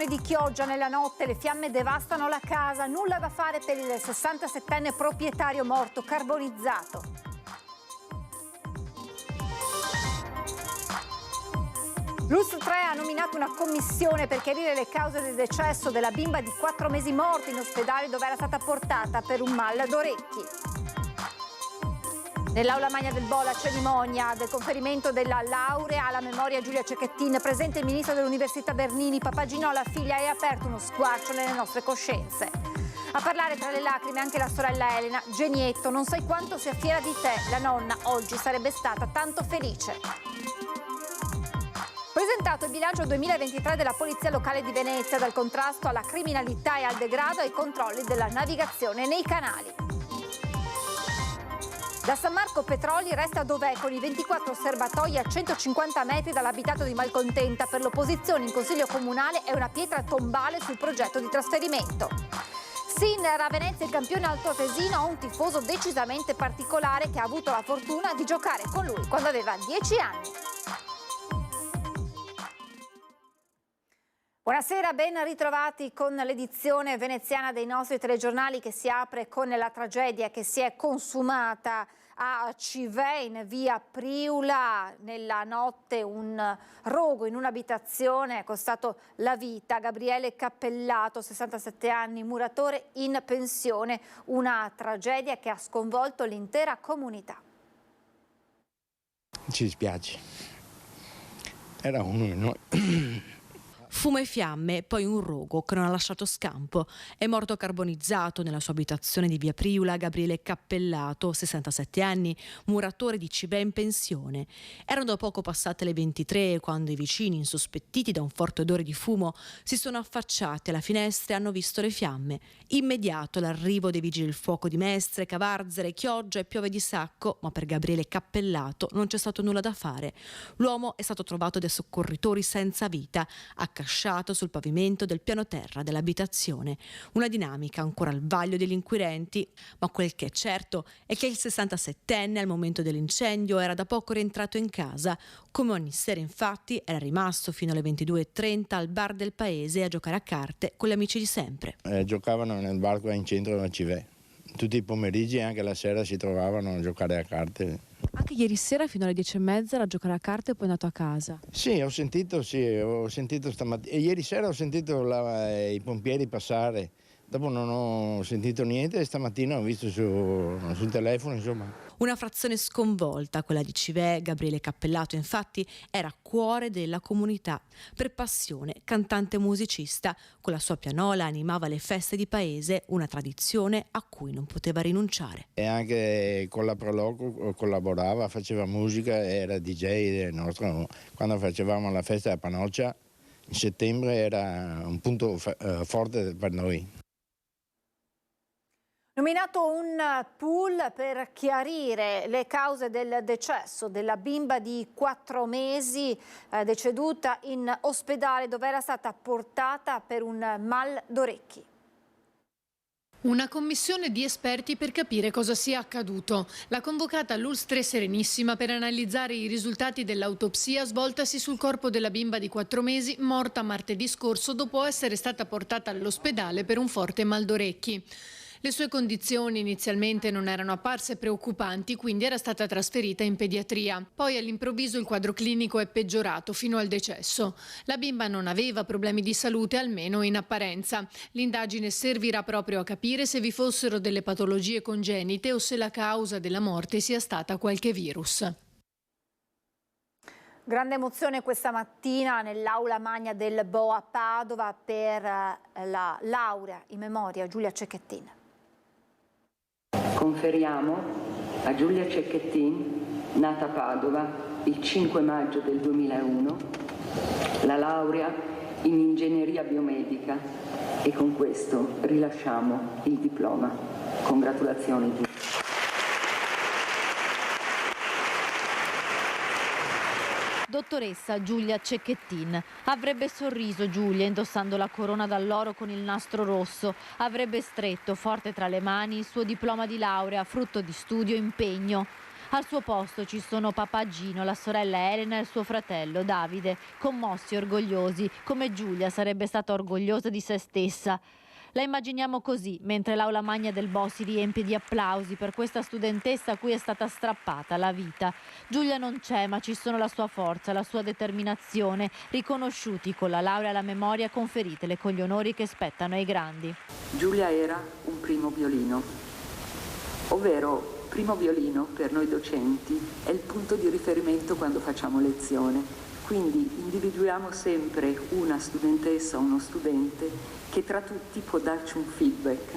comune di Chioggia nella notte le fiamme devastano la casa, nulla da fare per il 67enne proprietario morto carbonizzato. L'ULSS 3 ha nominato una commissione per chiarire le cause del decesso della bimba di 4 mesi morta in ospedale dove era stata portata per un mal d'orecchi. Nell'aula magna del Bo la cerimonia del conferimento della laurea alla memoria Giulia Cecchettin, presente il ministro dell'Università Bernini, Papagino alla figlia e ha aperto uno squarcio nelle nostre coscienze. A parlare tra le lacrime anche la sorella Elena, Genietto, non sai quanto sia fiera di te, la nonna oggi sarebbe stata tanto felice. Presentato il bilancio 2023 della Polizia Locale di Venezia, dal contrasto alla criminalità e al degrado ai controlli della navigazione nei canali. Da San Marco Petroli resta dov'è con i 24 serbatoi a 150 metri dall'abitato di Malcontenta. Per l'opposizione in Consiglio Comunale è una pietra tombale sul progetto di trasferimento. Sinner a Venezia il campione altoatesino ha un tifoso decisamente particolare che ha avuto la fortuna di giocare con lui quando aveva 10 anni. Buonasera, ben ritrovati con l'edizione veneziana dei nostri telegiornali che si apre con la tragedia che si è consumata a Civè in via Priula. Nella notte un rogo in un'abitazione è costato la vita a Gabriele Cappellato, 67 anni, muratore in pensione, una tragedia che ha sconvolto l'intera comunità. Ci dispiace, era uno di noi. Fumo e fiamme, poi un rogo che non ha lasciato scampo. È morto carbonizzato nella sua abitazione di via Priula Gabriele Cappellato, 67 anni, muratore di Civè in pensione. Erano da poco passate le 23 quando i vicini, insospettiti da un forte odore di fumo, si sono affacciati alla finestra e hanno visto le fiamme. Immediato l'arrivo dei vigili del fuoco di Mestre, Cavarzere, Chioggia e piove di sacco, ma per Gabriele Cappellato non c'è stato nulla da fare. L'uomo è stato trovato dai soccorritori senza vita, accasciato sul pavimento del piano terra dell'abitazione. Una dinamica ancora al vaglio degli inquirenti, ma quel che è certo è che il 67enne al momento dell'incendio era da poco rientrato in casa. Come ogni sera infatti era rimasto fino alle 22:30 al bar del paese a giocare a carte con gli amici di sempre. Giocavano nel bar qua in centro a Civè. Tutti i pomeriggi e anche la sera si trovavano a giocare a carte. Anche ieri sera fino alle 10:30 a giocare a carte e poi è andato a casa. Sì, ho sentito stamattina. Ieri sera ho sentito i pompieri passare. Dopo non ho sentito niente e stamattina ho visto sul telefono, insomma. Una frazione sconvolta, quella di Civè. Gabriele Cappellato infatti era cuore della comunità. Per passione, cantante e musicista, con la sua pianola animava le feste di paese, una tradizione a cui non poteva rinunciare. E anche con la Proloco collaborava, faceva musica, era DJ nostro. Quando facevamo la festa a Panoccia, in settembre era un punto forte per noi. Nominato un pool per chiarire le cause del decesso della bimba di 4 mesi deceduta in ospedale dove era stata portata per un mal d'orecchi. Una commissione di esperti per capire cosa sia accaduto. L'ha convocata l'ULSS 3 Serenissima per analizzare i risultati dell'autopsia svoltasi sul corpo della bimba di 4 mesi morta martedì scorso dopo essere stata portata all'ospedale per un forte mal d'orecchi. Le sue condizioni inizialmente non erano apparse preoccupanti, quindi era stata trasferita in pediatria. Poi all'improvviso il quadro clinico è peggiorato fino al decesso. La bimba non aveva problemi di salute, almeno in apparenza. L'indagine servirà proprio a capire se vi fossero delle patologie congenite o se la causa della morte sia stata qualche virus. Grande emozione questa mattina nell'aula magna del Bo a Padova per la laurea in memoria Giulia Cecchettin. Conferiamo a Giulia Cecchettin, nata a Padova il 5 maggio del 2001, la laurea in ingegneria biomedica e con questo rilasciamo il diploma. Congratulazioni Giulia. Dottoressa Giulia Cecchettin. Avrebbe sorriso Giulia indossando la corona d'alloro con il nastro rosso. Avrebbe stretto forte tra le mani il suo diploma di laurea, frutto di studio e impegno. Al suo posto ci sono papà Gino, la sorella Elena e il suo fratello Davide, commossi e orgogliosi, come Giulia sarebbe stata orgogliosa di se stessa. La immaginiamo così, mentre l'aula magna del Bo si riempie di applausi per questa studentessa a cui è stata strappata la vita. Giulia non c'è, ma ci sono la sua forza, la sua determinazione, riconosciuti con la laurea alla memoria, conferitele con gli onori che spettano ai grandi. Giulia era un primo violino, ovvero primo violino per noi docenti è il punto di riferimento quando facciamo lezione. Quindi individuiamo sempre una studentessa o uno studente che tra tutti può darci un feedback.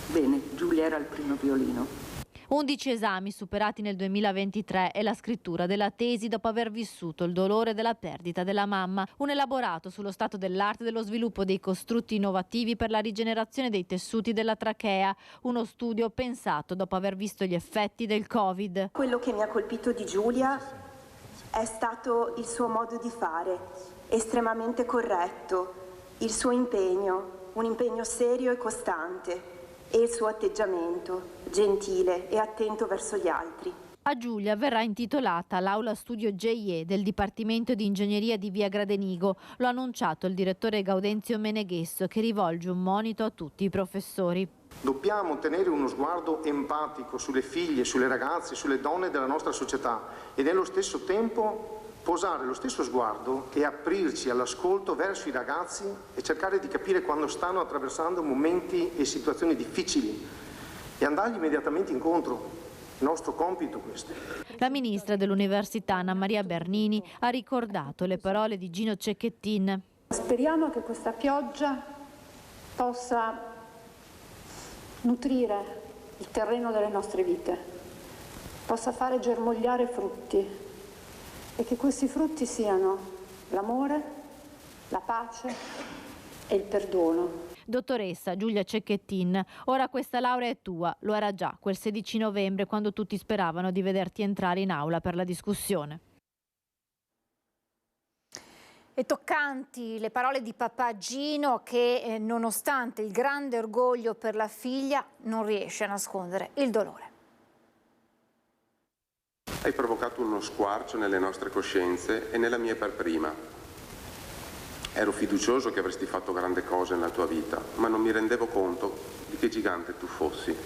Bene, Giulia era il primo violino. 11 esami superati nel 2023 e la scrittura della tesi dopo aver vissuto il dolore della perdita della mamma. Un elaborato sullo stato dell'arte e dello sviluppo dei costrutti innovativi per la rigenerazione dei tessuti della trachea. Uno studio pensato dopo aver visto gli effetti del Covid. Quello che mi ha colpito di Giulia è stato il suo modo di fare, estremamente corretto, il suo impegno, un impegno serio e costante, e il suo atteggiamento, gentile e attento verso gli altri. A Giulia verrà intitolata l'Aula Studio GIE del Dipartimento di Ingegneria di Via Gradenigo. Lo ha annunciato il direttore Gaudenzio Meneghesso, che rivolge un monito a tutti i professori. Dobbiamo tenere uno sguardo empatico sulle figlie, sulle ragazze, sulle donne della nostra società e nello stesso tempo posare lo stesso sguardo e aprirci all'ascolto verso i ragazzi e cercare di capire quando stanno attraversando momenti e situazioni difficili e andargli immediatamente incontro. Il nostro compito questo. La ministra dell'Università Anna Maria Bernini ha ricordato le parole di Gino Cecchettin. Speriamo che questa pioggia possa nutrire il terreno delle nostre vite, possa fare germogliare frutti e che questi frutti siano l'amore, la pace e il perdono. Dottoressa Giulia Cecchettin, ora questa laurea è tua, lo era già quel 16 novembre quando tutti speravano di vederti entrare in aula per la discussione. E toccanti le parole di papà Gino che, nonostante il grande orgoglio per la figlia, non riesce a nascondere il dolore. Hai provocato uno squarcio nelle nostre coscienze e nella mia per prima. Ero fiducioso che avresti fatto grandi cose nella tua vita, ma non mi rendevo conto di che gigante tu fossi.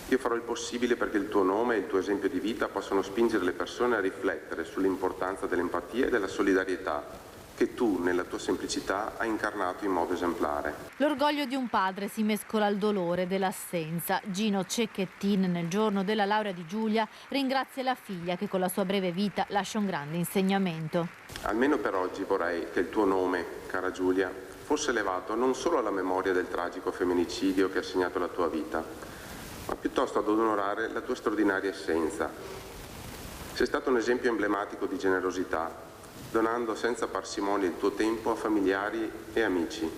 Io farò il possibile perché il tuo nome e il tuo esempio di vita possano spingere le persone a riflettere sull'importanza dell'empatia e della solidarietà che tu, nella tua semplicità, hai incarnato in modo esemplare. L'orgoglio di un padre si mescola al dolore dell'assenza. Gino Cecchettin, nel giorno della laurea di Giulia, ringrazia la figlia che con la sua breve vita lascia un grande insegnamento. Almeno per oggi vorrei che il tuo nome, cara Giulia, fosse elevato non solo alla memoria del tragico femminicidio che ha segnato la tua vita, ma piuttosto ad onorare la tua straordinaria essenza. Sei stato un esempio emblematico di generosità, donando senza parsimonia il tuo tempo a familiari e amici.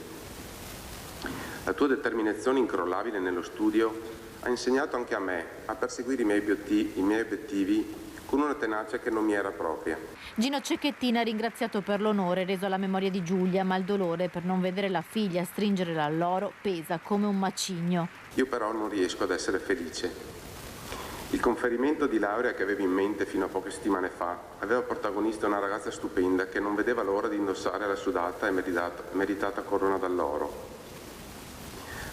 La tua determinazione incrollabile nello studio ha insegnato anche a me a perseguire i miei obiettivi con una tenacia che non mi era propria. Gino Cecchettin ha ringraziato per l'onore reso alla memoria di Giulia, ma il dolore per non vedere la figlia stringerla al loro pesa come un macigno. Io però non riesco ad essere felice. Il conferimento di laurea che avevo in mente fino a poche settimane fa aveva protagonista una ragazza stupenda che non vedeva l'ora di indossare la sudata e meritata corona d'alloro.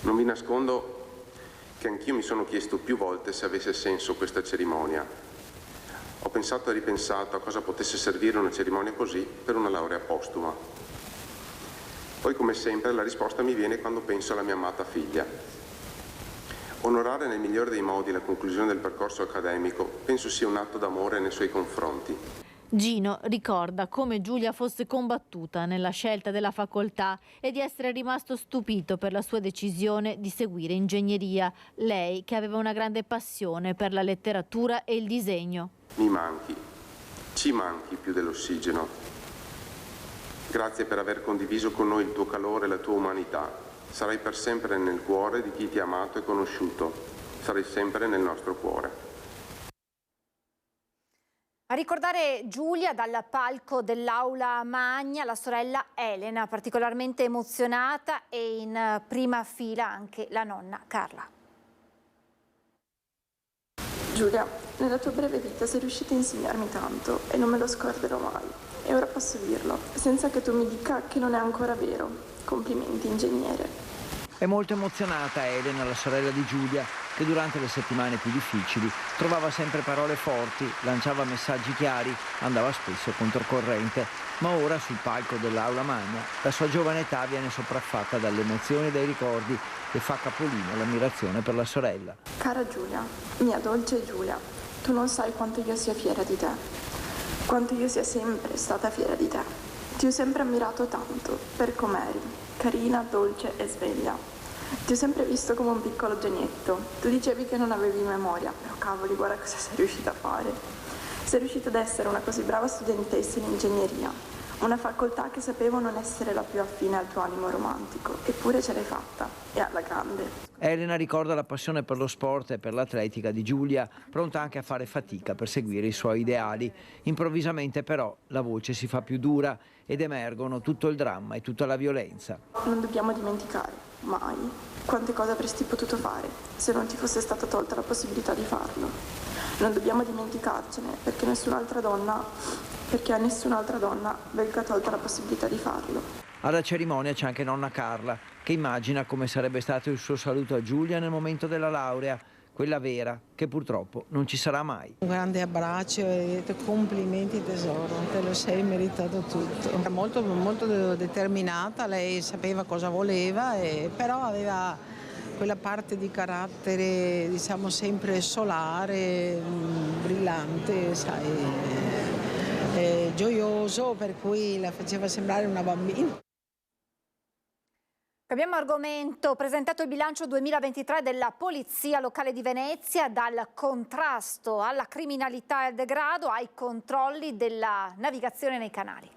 Non vi nascondo che anch'io mi sono chiesto più volte se avesse senso questa cerimonia. Ho pensato e ripensato a cosa potesse servire una cerimonia così per una laurea postuma. Poi, come sempre, la risposta mi viene quando penso alla mia amata figlia. Onorare nel migliore dei modi la conclusione del percorso accademico penso sia un atto d'amore nei suoi confronti. Gino ricorda come Giulia fosse combattuta nella scelta della facoltà e di essere rimasto stupito per la sua decisione di seguire ingegneria, lei che aveva una grande passione per la letteratura e il disegno. Mi manchi, ci manchi più dell'ossigeno. Grazie per aver condiviso con noi il tuo calore e la tua umanità. Sarai per sempre nel cuore di chi ti ha amato e conosciuto. Sarai sempre nel nostro cuore. A ricordare Giulia dal palco dell'Aula Magna, la sorella Elena, particolarmente emozionata, e in prima fila anche la nonna Carla. Giulia, nella tua breve vita sei riuscita a insegnarmi tanto e non me lo scorderò mai. E ora posso dirlo, senza che tu mi dica che non è ancora vero. Complimenti, ingegnere. È molto emozionata Elena, la sorella di Giulia, che durante le settimane più difficili trovava sempre parole forti, lanciava messaggi chiari, andava spesso controcorrente. Ma ora sul palco dell'Aula Magna la sua giovane età viene sopraffatta dalle emozioni e dai ricordi e fa capolino l'ammirazione per la sorella. Cara Giulia, mia dolce Giulia, tu non sai quanto io sia fiera di te, quanto io sia sempre stata fiera di te. Ti ho sempre ammirato tanto per com'eri, carina, dolce e sveglia. Ti ho sempre visto come un piccolo genietto. Tu dicevi che non avevi memoria, però cavoli, guarda cosa sei riuscita a fare. Sei riuscita ad essere una così brava studentessa in ingegneria, una facoltà che sapevo non essere la più affine al tuo animo romantico, eppure ce l'hai fatta, e alla grande. Elena ricorda la passione per lo sport e per l'atletica di Giulia, pronta anche a fare fatica per seguire i suoi ideali. Improvvisamente però la voce si fa più dura ed emergono tutto il dramma e tutta la violenza. Non dobbiamo dimenticare, mai, quante cose avresti potuto fare se non ti fosse stata tolta la possibilità di farlo. Non dobbiamo dimenticarcene perché a nessun'altra donna venga tolta la possibilità di farlo. Alla cerimonia c'è anche nonna Carla, che immagina come sarebbe stato il suo saluto a Giulia nel momento della laurea, quella vera, che purtroppo non ci sarà mai. Un grande abbraccio e complimenti tesoro, te lo sei meritato tutto. Era molto, molto determinata, lei sapeva cosa voleva, però aveva quella parte di carattere, diciamo, sempre solare, brillante, sai, gioioso, per cui la faceva sembrare una bambina. Cambiamo argomento. Presentato il bilancio 2023 della Polizia Locale di Venezia, dal contrasto alla criminalità e al degrado ai controlli della navigazione nei canali.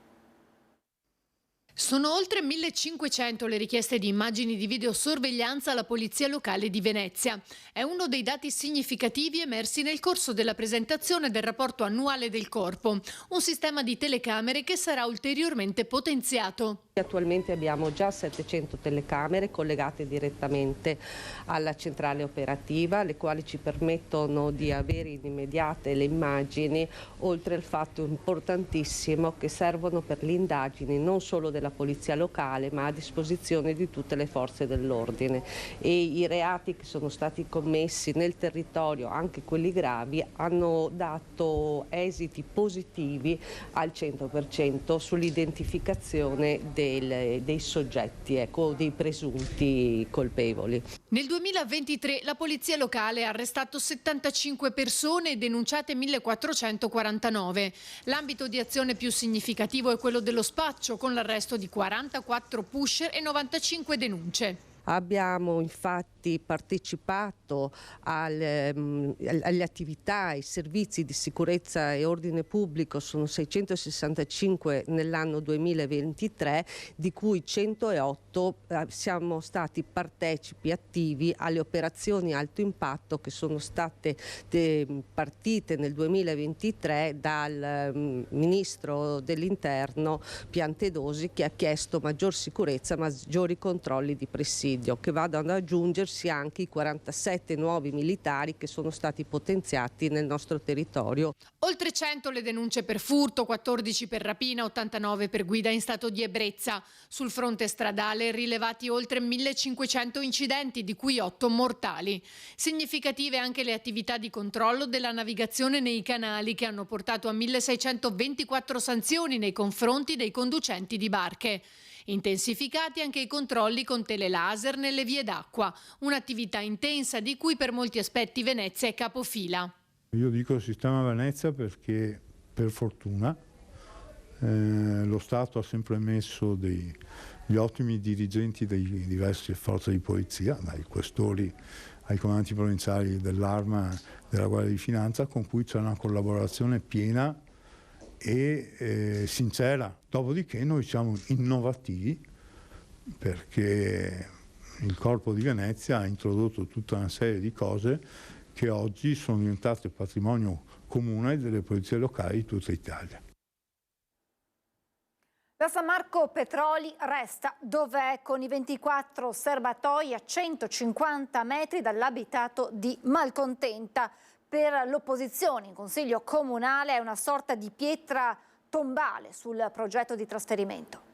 Sono oltre 1500 le richieste di immagini di videosorveglianza alla Polizia Locale di Venezia. È uno dei dati significativi emersi nel corso della presentazione del rapporto annuale del Corpo, un sistema di telecamere che sarà ulteriormente potenziato. Attualmente abbiamo già 700 telecamere collegate direttamente alla centrale operativa, le quali ci permettono di avere in immediate le immagini, oltre al fatto importantissimo che servono per le indagini non solo della Polizia Locale ma a disposizione di tutte le forze dell'ordine, e i reati che sono stati commessi nel territorio, anche quelli gravi, hanno dato esiti positivi al 100% sull'identificazione dei soggetti, dei presunti colpevoli. Nel 2023 la Polizia Locale ha arrestato 75 persone e denunciate 1449. L'ambito di azione più significativo è quello dello spaccio, con l'arresto di 44 pusher e 95 denunce. Abbiamo infatti partecipato alle attività, ai servizi di sicurezza e ordine pubblico, sono 665 nell'anno 2023, di cui 108 siamo stati partecipi attivi alle operazioni alto impatto che sono state partite nel 2023 dal Ministro dell'Interno Piantedosi, che ha chiesto maggior sicurezza, maggiori controlli di presidio, che vadano ad aggiungersi anche i 47 nuovi militari che sono stati potenziati nel nostro territorio. Oltre 100 le denunce per furto, 14 per rapina, 89 per guida in stato di ebbrezza. Sul fronte stradale rilevati oltre 1500 incidenti, di cui 8 mortali. Significative anche le attività di controllo della navigazione nei canali, che hanno portato a 1624 sanzioni nei confronti dei conducenti di barche. Intensificati anche i controlli con telelaser nelle vie d'acqua, un'attività intensa di cui per molti aspetti Venezia è capofila. Io dico sistema Venezia perché per fortuna lo Stato ha sempre messo gli ottimi dirigenti dei diverse forze di polizia, dai questori ai comandanti provinciali dell'Arma, della Guardia di Finanza, con cui c'è una collaborazione piena e sincera. Dopodiché noi siamo innovativi perché il Corpo di Venezia ha introdotto tutta una serie di cose che oggi sono diventate patrimonio comune delle polizie locali di tutta Italia. La San Marco Petroli resta dov'è, con i 24 serbatoi a 150 metri dall'abitato di Malcontenta. per l'opposizione in Consiglio Comunale è una sorta di pietra tombale sul progetto di trasferimento.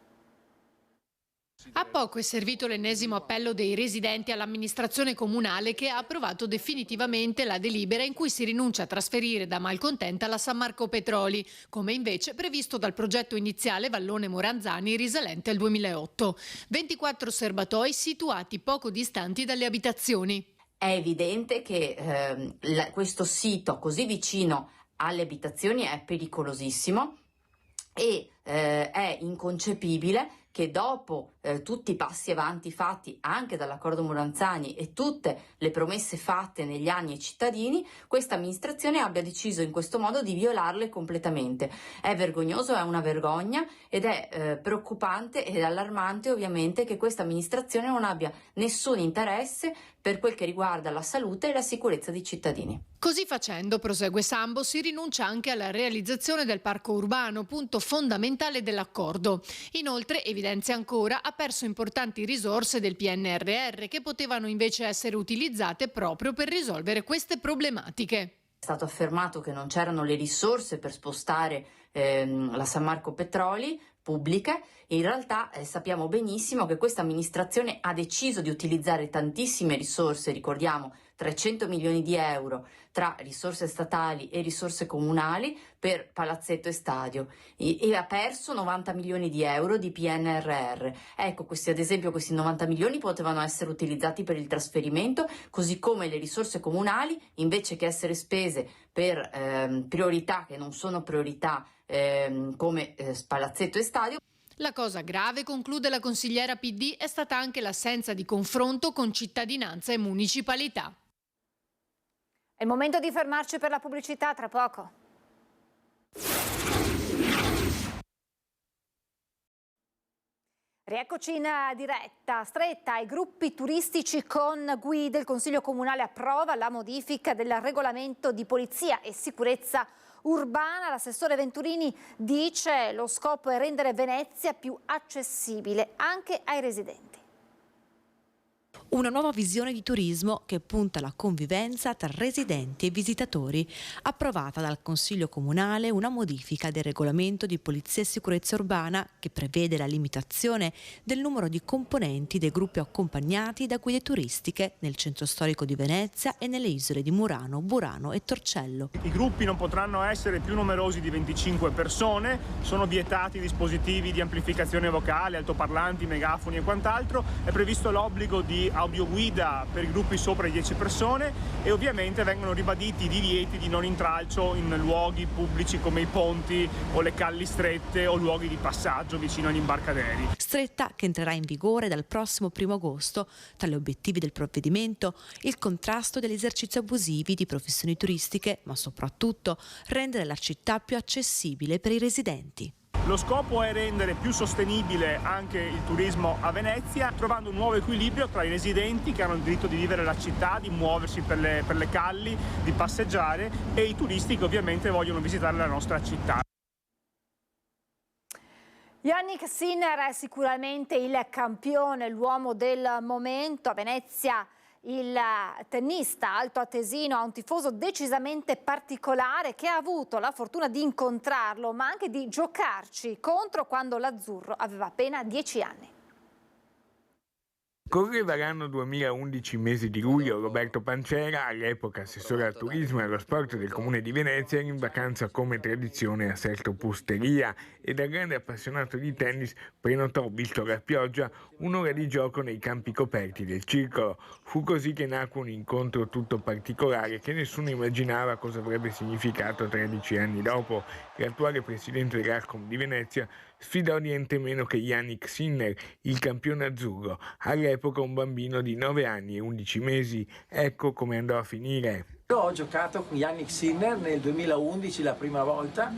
A poco è servito l'ennesimo appello dei residenti all'amministrazione comunale che ha approvato definitivamente la delibera in cui si rinuncia a trasferire da Malcontenta la San Marco Petroli, come invece previsto dal progetto iniziale Vallone Moranzani risalente al 2008. 24 serbatoi situati poco distanti dalle abitazioni. È evidente che questo sito così vicino alle abitazioni è pericolosissimo e è inconcepibile che dopo tutti i passi avanti fatti anche dall'accordo Moranzani e tutte le promesse fatte negli anni ai cittadini, questa amministrazione abbia deciso in questo modo di violarle completamente. È vergognoso, è una vergogna ed è preoccupante ed allarmante ovviamente che questa amministrazione non abbia nessun interesse per quel che riguarda la salute e la sicurezza dei cittadini. Così facendo, prosegue Sambo, si rinuncia anche alla realizzazione del parco urbano, punto fondamentale dell'accordo. Inoltre, evidenzia ancora, ha perso importanti risorse del PNRR che potevano invece essere utilizzate proprio per risolvere queste problematiche. È stato affermato che non c'erano le risorse per spostare la San Marco Petroli pubbliche. In realtà sappiamo benissimo che questa amministrazione ha deciso di utilizzare tantissime risorse, ricordiamo 300 milioni di euro tra risorse statali e risorse comunali per palazzetto e stadio e ha perso 90 milioni di euro di PNRR. Ecco, ad esempio questi 90 milioni potevano essere utilizzati per il trasferimento, così come le risorse comunali, invece che essere spese per priorità che non sono priorità come palazzetto e stadio. La cosa grave, conclude la consigliera PD, è stata anche l'assenza di confronto con cittadinanza e municipalità. È il momento di fermarci per la pubblicità, tra poco. Rieccoci in diretta. Stretta ai gruppi turistici con guide. Il Consiglio Comunale approva la modifica del regolamento di polizia e sicurezza urbana. L'assessore Venturini dice lo scopo è rendere Venezia più accessibile anche ai residenti. Una nuova visione di turismo che punta alla convivenza tra residenti e visitatori. Approvata dal Consiglio Comunale una modifica del regolamento di polizia e sicurezza urbana che prevede la limitazione del numero di componenti dei gruppi accompagnati da guide turistiche nel centro storico di Venezia e nelle isole di Murano, Burano e Torcello. I gruppi non potranno essere più numerosi di 25 persone, sono vietati dispositivi di amplificazione vocale, altoparlanti, megafoni e quant'altro. È previsto l'obbligo di audioguida per i gruppi sopra 10 persone e ovviamente vengono ribaditi i divieti di non intralcio in luoghi pubblici come i ponti o le calli strette o luoghi di passaggio vicino agli imbarcaderi. Stretta che entrerà in vigore dal prossimo 1 agosto. Tra gli obiettivi del provvedimento il contrasto degli esercizi abusivi di professioni turistiche, ma soprattutto rendere la città più accessibile per i residenti. Lo scopo è rendere più sostenibile anche il turismo a Venezia, trovando un nuovo equilibrio tra i residenti che hanno il diritto di vivere la città, di muoversi per le calli, di passeggiare, e i turisti che ovviamente vogliono visitare la nostra città. Jannik Sinner è sicuramente il campione, l'uomo del momento. A Venezia il tennista altoatesino ha un tifoso decisamente particolare che ha avuto la fortuna di incontrarlo, ma anche di giocarci contro quando l'azzurro aveva appena 10 anni. Correva l'anno 2011, mese di luglio. Roberto Pancera, all'epoca assessore al turismo e allo sport del comune di Venezia, era in vacanza come tradizione a Sesto Pusteria e da grande appassionato di tennis prenotò, visto la pioggia, un'ora di gioco nei campi coperti del circolo. Fu così che nacque un incontro tutto particolare che nessuno immaginava cosa avrebbe significato 13 anni dopo. L'attuale presidente dell'Arcom di Venezia sfidò niente meno che Jannik Sinner, il campione azzurro, all'epoca un bambino di 9 anni e 11 mesi. Ecco come andò a finire. Io ho giocato con Jannik Sinner nel 2011 la prima volta,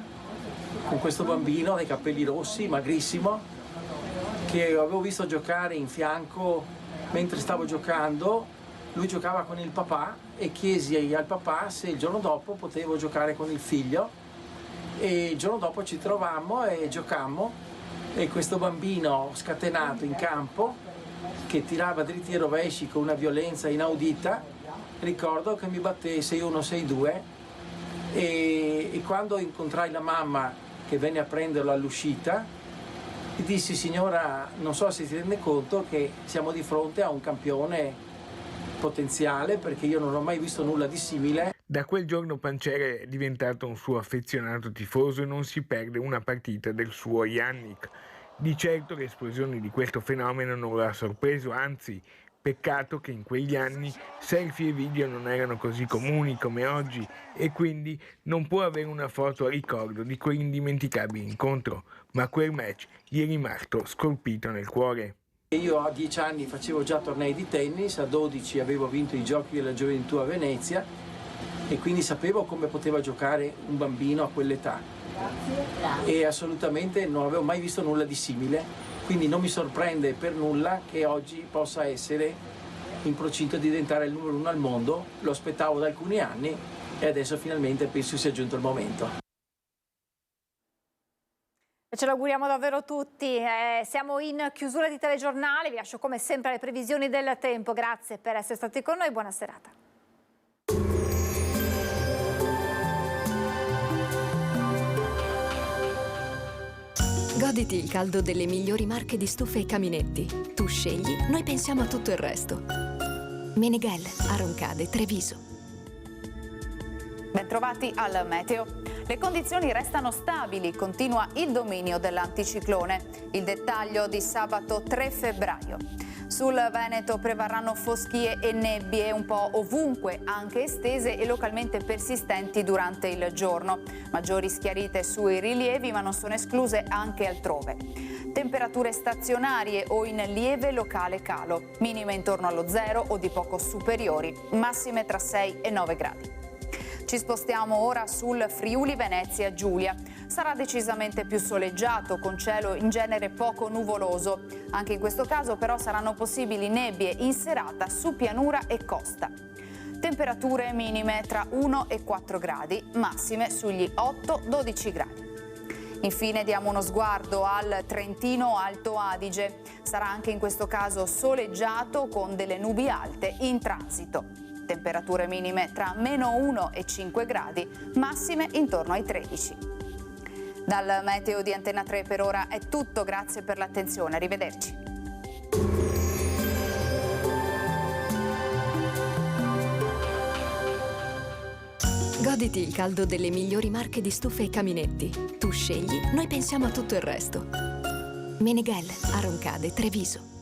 con questo bambino dai capelli rossi, magrissimo, che avevo visto giocare in fianco mentre stavo giocando. Lui giocava con il papà e chiesi al papà se il giorno dopo potevo giocare con il figlio. E il giorno dopo ci trovammo e giocammo, e questo bambino scatenato in campo che tirava dritti e rovesci con una violenza inaudita ricordo che mi battei 6-1, 6-2 e quando incontrai la mamma che venne a prenderlo all'uscita, gli dissi: signora, non so se si rende conto che siamo di fronte a un campione potenziale, perché io non ho mai visto nulla di simile. Da quel giorno Pancera è diventato un suo affezionato tifoso e non si perde una partita del suo Yannick. Di certo l'esplosione di questo fenomeno non lo ha sorpreso, anzi, peccato che in quegli anni selfie e video non erano così comuni come oggi e quindi non può avere una foto a ricordo di quell'indimenticabile incontro, ma quel match gli è rimasto scolpito nel cuore. Io a 10 anni facevo già tornei di tennis, a 12 avevo vinto i giochi della gioventù a Venezia e quindi sapevo come poteva giocare un bambino a quell'età e assolutamente non avevo mai visto nulla di simile. Quindi non mi sorprende per nulla che oggi possa essere in procinto di diventare il numero 1 al mondo. Lo aspettavo da alcuni anni e adesso finalmente penso sia giunto il momento. Ce l'auguriamo davvero tutti. Siamo in chiusura di telegiornale, vi lascio come sempre le previsioni del tempo. Grazie per essere stati con noi, buona serata. Goditi il caldo delle migliori marche di stufe e caminetti. Tu scegli, noi pensiamo a tutto il resto. Meneghel, a Roncade, Treviso. Bentrovati al meteo. Le condizioni restano stabili, continua il dominio dell'anticiclone. Il dettaglio di sabato 3 febbraio. Sul Veneto prevarranno foschie e nebbie un po' ovunque, anche estese e localmente persistenti durante il giorno. Maggiori schiarite sui rilievi, ma non sono escluse anche altrove. Temperature stazionarie o in lieve locale calo, minime intorno allo 0 o di poco superiori, massime tra 6 e 9 gradi. Ci spostiamo ora sul Friuli Venezia Giulia. Sarà decisamente più soleggiato, con cielo in genere poco nuvoloso. Anche in questo caso però saranno possibili nebbie in serata su pianura e costa. Temperature minime tra 1 e 4 gradi, massime sugli 8-12 gradi. Infine diamo uno sguardo al Trentino Alto Adige. Sarà anche in questo caso soleggiato con delle nubi alte in transito. Temperature minime tra -1 e 5 gradi, massime intorno ai 13. Dal meteo di Antena 3 per ora è tutto, grazie per l'attenzione, arrivederci. Goditi il caldo delle migliori marche di stufe e caminetti. Tu scegli, noi pensiamo a tutto il resto. Meneghel, a Roncade, Treviso.